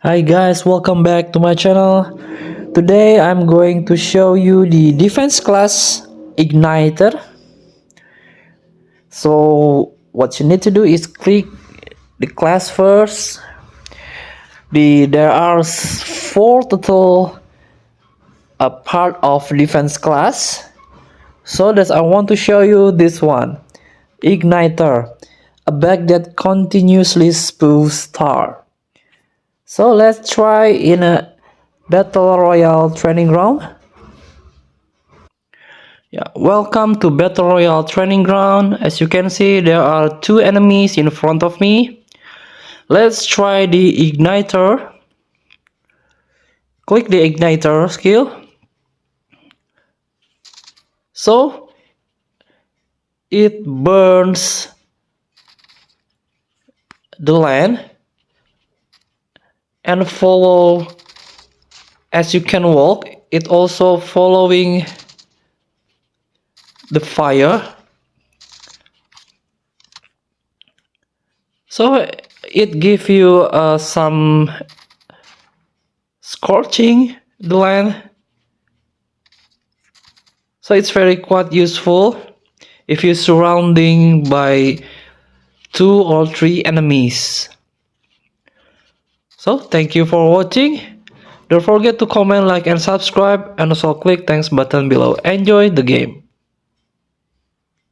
Hi guys, welcome back to my channel. Today I'm going to show you the defense class igniter. So what you need to do is click the class first. There are four total part of defense class. So that I want to show you this one, igniter, a bag that continuously spews star. So let's try in a Battle Royale training ground. Yeah, welcome to Battle Royale training ground. As you can see, there are two enemies in front of me. Let's try the igniter. Click the igniter skill. So it burns the land and follow as you can walk. It also following the fire. So it give you some scorching the land. So it's very quite useful if you're surrounding by 2 or 3 enemies. So thank you for watching. Don't forget to comment, like and subscribe, and also click thanks button below. Enjoy the game.